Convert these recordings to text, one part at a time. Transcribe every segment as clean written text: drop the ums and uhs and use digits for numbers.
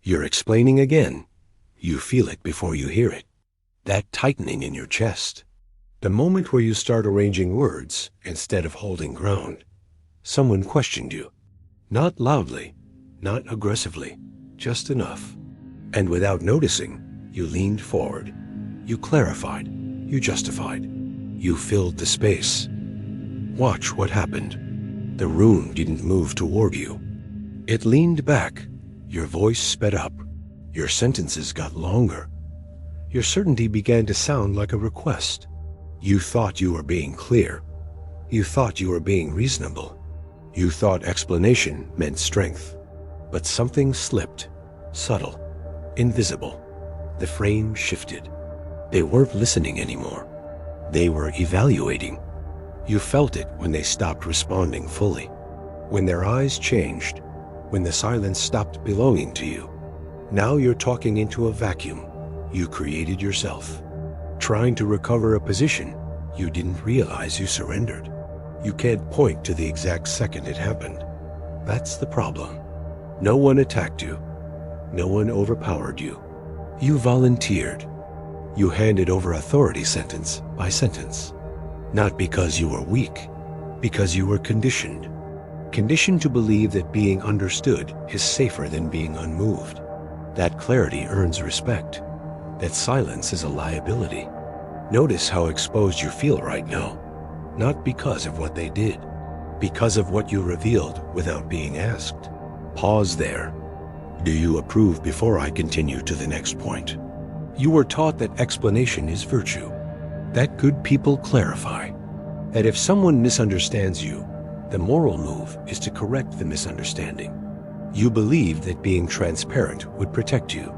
You're explaining again. You feel it before you hear it. That tightening in your chest. The moment where you start arranging words instead of holding ground. Someone questioned you. Not loudly, not aggressively, just enough. And without noticing, you leaned forward. You clarified. You justified. You filled the space. Watch what happened. The room didn't move toward you. It leaned back. Your voice sped up. Your sentences got longer. Your certainty began to sound like a request. You thought you were being clear. You thought you were being reasonable. You thought explanation meant strength. But something slipped, subtle, invisible. The frame shifted. They weren't listening anymore. They were evaluating. You felt it when they stopped responding fully. When their eyes changed. When the silence stopped belonging to you. Now you're talking into a vacuum you created yourself. Trying to recover a position you didn't realize you surrendered. You can't point to the exact second it happened. That's the problem. No one attacked you. No one overpowered you. You volunteered. You handed over authority sentence by sentence. Not because you were weak, because you were conditioned. Conditioned to believe that being understood is safer than being unmoved. That clarity earns respect. That silence is a liability. Notice how exposed you feel right now. Not because of what they did, because of what you revealed without being asked. Pause there. Do you approve before I continue to the next point? You were taught that explanation is virtue, that good people clarify, that if someone misunderstands you, the moral move is to correct the misunderstanding. You believed that being transparent would protect you,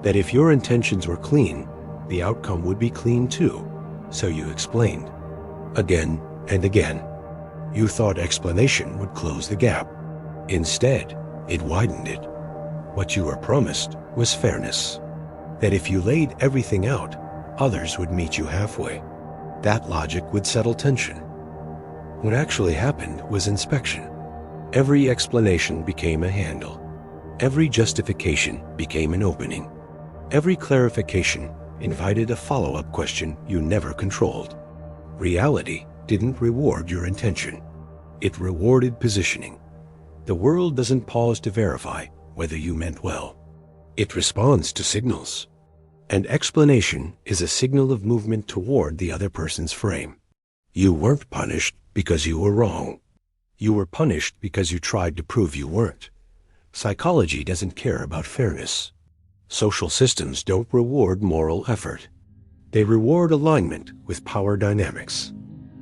that if your intentions were clean, the outcome would be clean too, so you explained. Again and again. You thought explanation would close the gap. Instead, it widened it. What you were promised was fairness. That if you laid everything out, others would meet you halfway. That logic would settle tension. What actually happened was inspection. Every explanation became a handle. Every justification became an opening. Every clarification invited a follow-up question you never controlled. Reality didn't reward your intention. It rewarded positioning. The world doesn't pause to verify whether you meant well. It responds to signals. And explanation is a signal of movement toward the other person's frame. You weren't punished because you were wrong. You were punished because you tried to prove you weren't. Psychology doesn't care about fairness. Social systems don't reward moral effort. They reward alignment with power dynamics.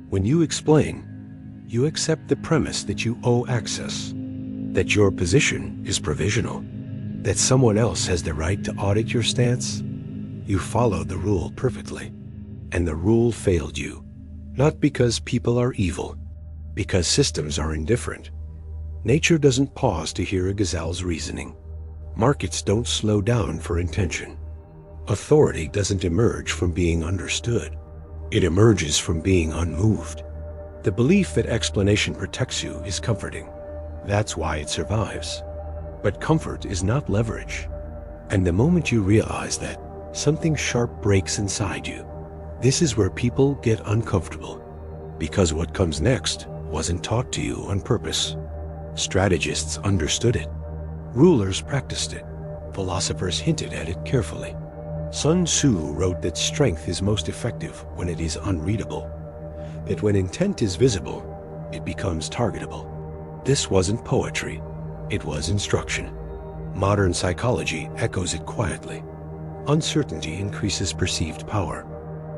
When you explain, you accept the premise that you owe access, that your position is provisional, that someone else has the right to audit your stance. You followed the rule perfectly, and the rule failed you, not because people are evil, because systems are indifferent. Nature doesn't pause to hear a gazelle's reasoning. Markets don't slow down for intention. Authority doesn't emerge from being understood. It emerges from being unmoved. The belief that explanation protects you is comforting. That's why it survives. But comfort is not leverage. And the moment you realize that, something sharp breaks inside you. This is where people get uncomfortable. Because what comes next wasn't taught to you on purpose. Strategists understood it. Rulers practiced it. Philosophers hinted at it carefully. Sun Tzu wrote that strength is most effective when it is unreadable. That when intent is visible, it becomes targetable. This wasn't poetry. It was instruction. Modern psychology echoes it quietly. Uncertainty increases perceived power.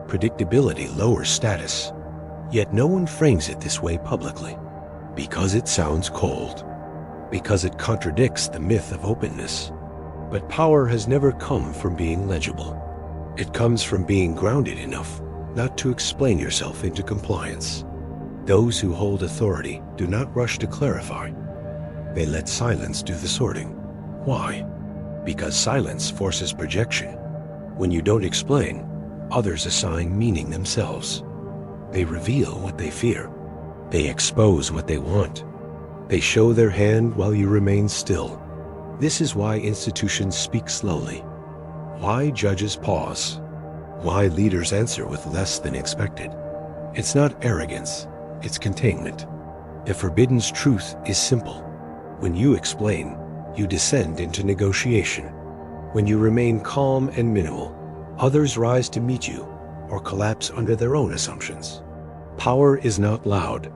Predictability lowers status. Yet no one frames it this way publicly. Because it sounds cold. Because it contradicts the myth of openness. But power has never come from being legible. It comes from being grounded enough not to explain yourself into compliance. Those who hold authority do not rush to clarify. They let silence do the sorting. Why? Because silence forces projection. When you don't explain, others assign meaning themselves. They reveal what they fear. They expose what they want. They show their hand while you remain still. This is why institutions speak slowly, why judges pause, why leaders answer with less than expected. It's not arrogance, it's containment. The forbidden truth is simple. When you explain, you descend into negotiation. When you remain calm and minimal, others rise to meet you or collapse under their own assumptions. Power is not loud,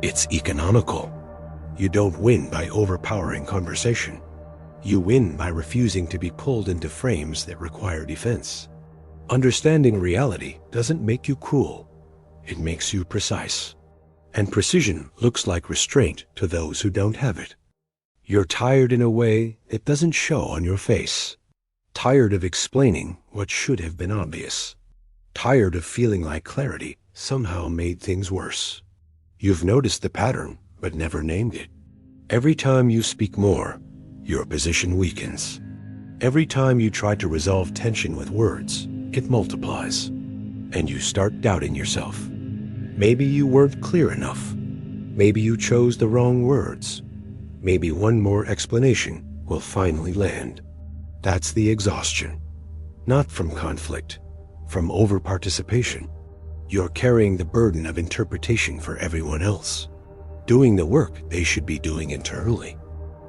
it's economical. You don't win by overpowering conversation. You win by refusing to be pulled into frames that require defense. Understanding reality doesn't make you cruel, it makes you precise. And precision looks like restraint to those who don't have it. You're tired in a way that doesn't show on your face. Tired of explaining what should have been obvious. Tired of feeling like clarity somehow made things worse. You've noticed the pattern, but never named it. Every time you speak more, your position weakens. Every time you try to resolve tension with words, it multiplies. And you start doubting yourself. Maybe you weren't clear enough. Maybe you chose the wrong words. Maybe one more explanation will finally land. That's the exhaustion. Not from conflict, from over-participation. You're carrying the burden of interpretation for everyone else. Doing the work they should be doing internally.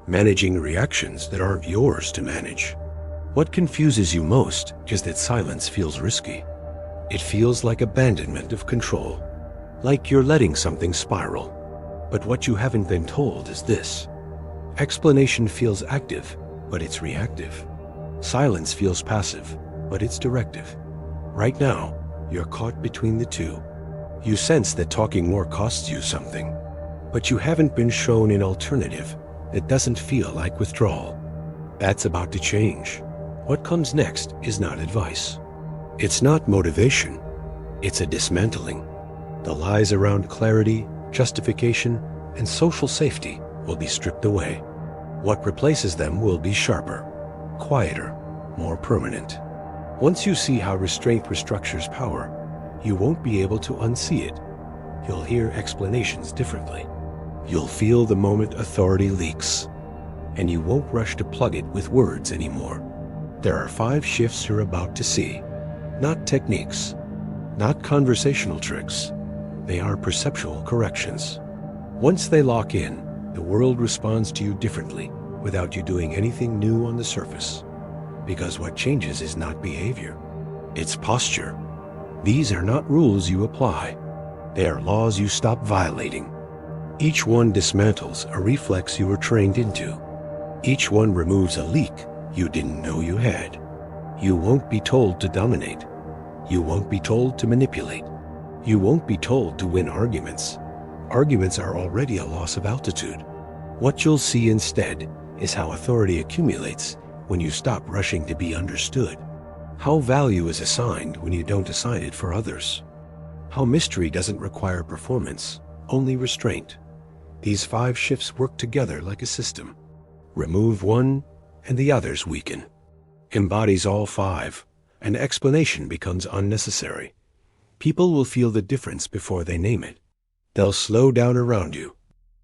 Managing reactions that aren't yours to manage. What confuses you most is that silence feels risky. It feels like abandonment of control. Like you're letting something spiral. But what you haven't been told is this. Explanation feels active, but it's reactive. Silence feels passive, but it's directive. Right now, you're caught between the two. You sense that talking more costs you something, but you haven't been shown an alternative that doesn't feel like withdrawal. That's about to change. What comes next is not advice. It's not motivation. It's a dismantling. The lies around clarity, justification, and social safety will be stripped away. What replaces them will be sharper, quieter, more permanent. Once you see how restraint restructures power, you won't be able to unsee it. You'll hear explanations differently. You'll feel the moment authority leaks, and you won't rush to plug it with words anymore. There are 5 shifts you're about to see. Not techniques, not conversational tricks. They are perceptual corrections. Once they lock in, the world responds to you differently without you doing anything new on the surface. Because what changes is not behavior, it's posture. These are not rules you apply. They are laws you stop violating. Each one dismantles a reflex you were trained into. Each one removes a leak you didn't know you had. You won't be told to dominate. You won't be told to manipulate. You won't be told to win arguments. Arguments are already a loss of altitude. What you'll see instead is how authority accumulates when you stop rushing to be understood. How value is assigned when you don't assign it for others. How mystery doesn't require performance, only restraint. These 5 shifts work together like a system. Remove one, and the others weaken. Embodies all 5, and explanation becomes unnecessary. People will feel the difference before they name it. They'll slow down around you.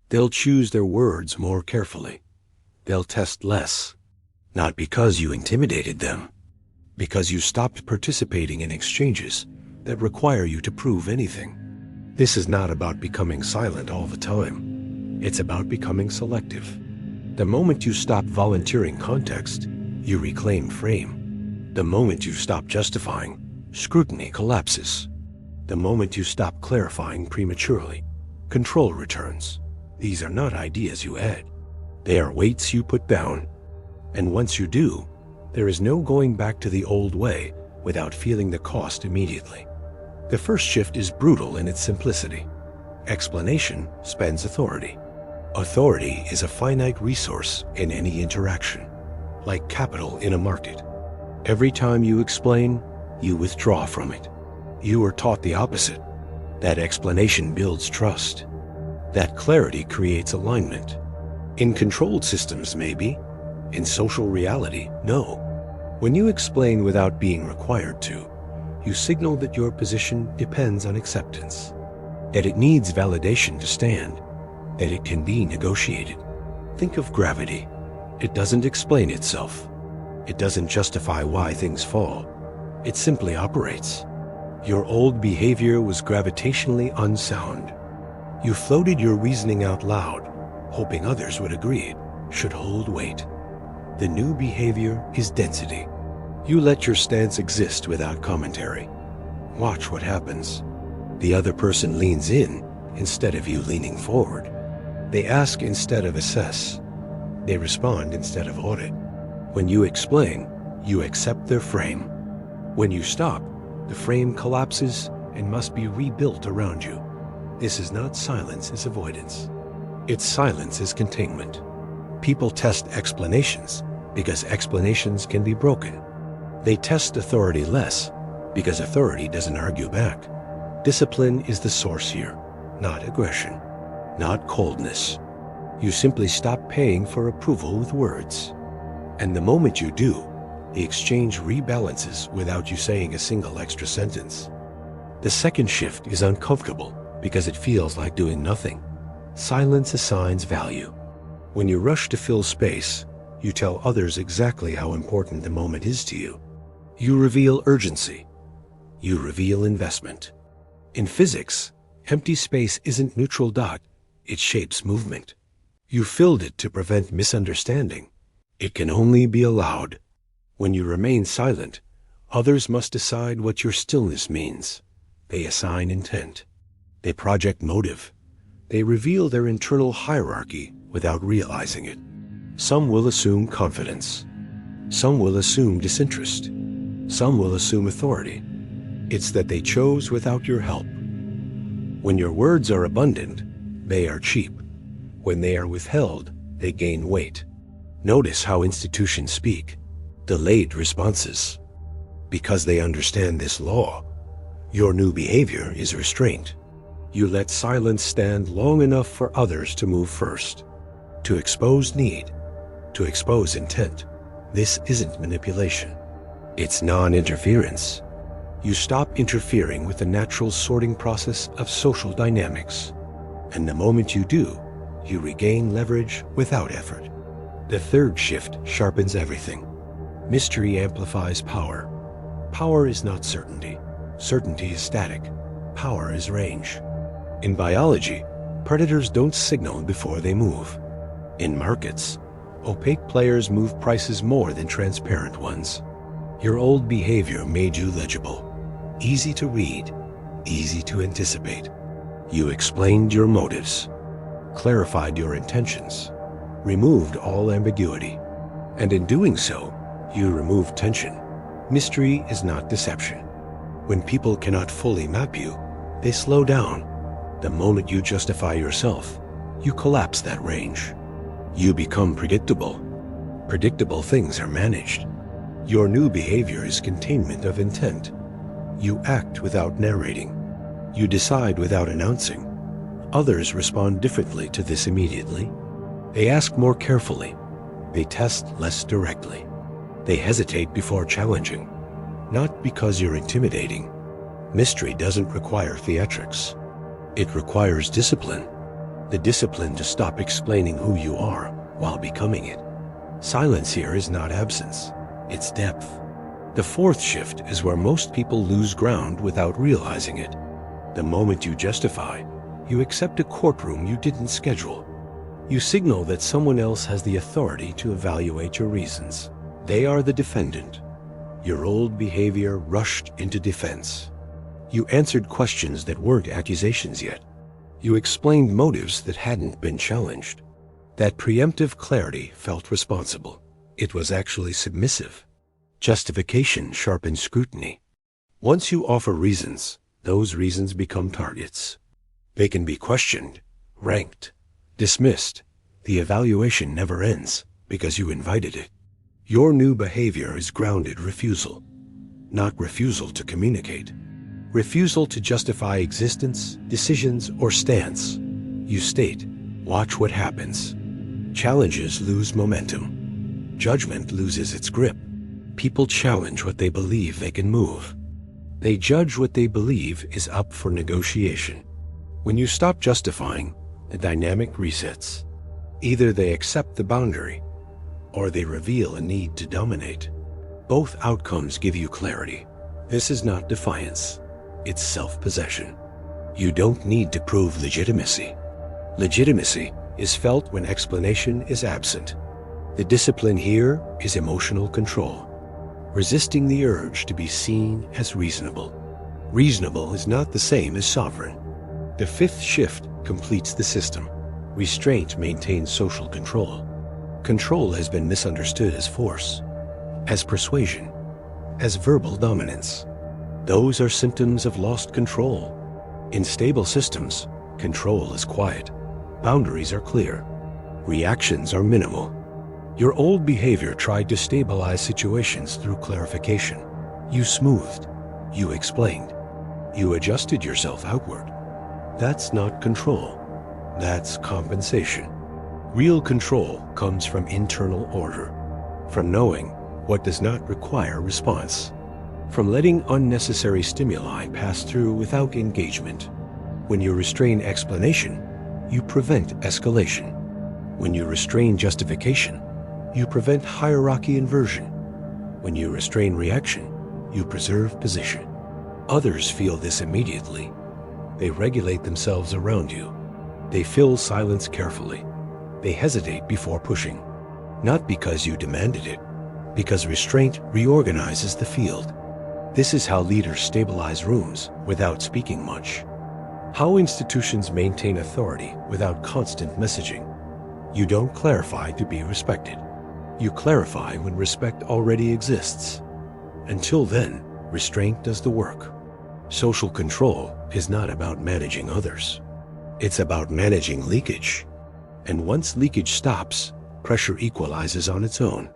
They'll choose their words more carefully. They'll test less. Not because you intimidated them, because you stopped participating in exchanges that require you to prove anything. This is not about becoming silent all the time. It's about becoming selective. The moment you stop volunteering context, you reclaim frame. The moment you stop justifying, scrutiny collapses. The moment you stop clarifying prematurely, control returns. These are not ideas you add. They are weights you put down. And once you do, there is no going back to the old way without feeling the cost immediately. The first shift is brutal in its simplicity. Explanation spends authority. Authority is a finite resource in any interaction, like capital in a market. Every time you explain, you withdraw from it. You are taught the opposite. That explanation builds trust. That clarity creates alignment. In controlled systems, maybe. In social reality, no. When you explain without being required to, you signal that your position depends on acceptance, that it needs validation to stand, that it can be negotiated. Think of gravity. It doesn't explain itself. It doesn't justify why things fall. It simply operates. Your old behavior was gravitationally unsound. You floated your reasoning out loud, hoping others would agree it should hold weight. The new behavior is density. You let your stance exist without commentary. Watch what happens. The other person leans in instead of you leaning forward. They ask instead of assess. They respond instead of audit. When you explain, you accept their frame. When you stop, the frame collapses and must be rebuilt around you. This is not silence as avoidance. It's silence as containment. People test explanations because explanations can be broken. They test authority less because authority doesn't argue back. Discipline is the source here, not aggression, not coldness. You simply stop paying for approval with words. And the moment you do, the exchange rebalances without you saying a single extra sentence. The second shift is uncomfortable because it feels like doing nothing. Silence assigns value. When you rush to fill space, you tell others exactly how important the moment is to you. You reveal urgency. You reveal investment. In physics, empty space isn't neutral dot, it shapes movement. You filled it to prevent misunderstanding. It can only be allowed. When you remain silent, others must decide what your stillness means. They assign intent. They project motive. They reveal their internal hierarchy without realizing it. Some will assume confidence. Some will assume disinterest. Some will assume authority. It's that they chose without your help. When your words are abundant, they are cheap. When they are withheld, they gain weight. Notice how institutions speak. Delayed responses. Because they understand this law, your new behavior is restraint. You let silence stand long enough for others to move first, to expose need, to expose intent. This isn't manipulation. It's non-interference. You stop interfering with the natural sorting process of social dynamics. And the moment you do, you regain leverage without effort. The third shift sharpens everything. Mystery amplifies power. Power is not certainty. Certainty is static. Power is range. In biology, predators don't signal before they move. In markets, opaque players move prices more than transparent ones. Your old behavior made you legible, easy to read, easy to anticipate. You explained your motives, clarified your intentions, removed all ambiguity. And in doing so, you removed tension. Mystery is not deception. When people cannot fully map you, they slow down. The moment you justify yourself, you collapse that range. You become predictable. Predictable things are managed. Your new behavior is containment of intent. You act without narrating. You decide without announcing. Others respond differently to this immediately. They ask more carefully. They test less directly. They hesitate before challenging. Not because you're intimidating. Mystery doesn't require theatrics. It requires discipline. The discipline to stop explaining who you are while becoming it. Silence here is not absence. It's depth. The fourth shift is where most people lose ground without realizing it. The moment you justify, you accept a courtroom you didn't schedule. You signal that someone else has the authority to evaluate your reasons. They are the defendant. Your old behavior rushed into defense. You answered questions that weren't accusations yet. You explained motives that hadn't been challenged. That preemptive clarity felt responsible. It was actually submissive. Justification sharpens scrutiny. Once you offer reasons, those reasons become targets. They can be questioned, ranked, dismissed. The evaluation never ends because you invited it. Your new behavior is grounded refusal, not refusal to communicate. Refusal to justify existence, decisions, or stance. You state, watch what happens. Challenges lose momentum. Judgment loses its grip. People challenge what they believe they can move. They judge what they believe is up for negotiation. When you stop justifying, the dynamic resets. Either they accept the boundary, or they reveal a need to dominate. Both outcomes give you clarity. This is not defiance. It's self-possession. You don't need to prove legitimacy. Legitimacy is felt when explanation is absent. The discipline here is emotional control, resisting the urge to be seen as reasonable. Reasonable is not the same as sovereign. The fifth shift completes the system. Restraint maintains social control. Control has been misunderstood as force, as persuasion, as verbal dominance. Those are symptoms of lost control. In stable systems, control is quiet. Boundaries are clear. Reactions are minimal. Your old behavior tried to stabilize situations through clarification. You smoothed. You explained. You adjusted yourself outward. That's not control. That's compensation. Real control comes from internal order, from knowing what does not require response, from letting unnecessary stimuli pass through without engagement. When you restrain explanation, you prevent escalation. When you restrain justification, you prevent hierarchy inversion. When you restrain reaction, you preserve position. Others feel this immediately. They regulate themselves around you. They fill silence carefully. They hesitate before pushing, not because you demanded it, because restraint reorganizes the field. This is how leaders stabilize rooms without speaking much. How institutions maintain authority without constant messaging. You don't clarify to be respected. You clarify when respect already exists. Until then, restraint does the work. Social control is not about managing others. It's about managing leakage. And once leakage stops, pressure equalizes on its own.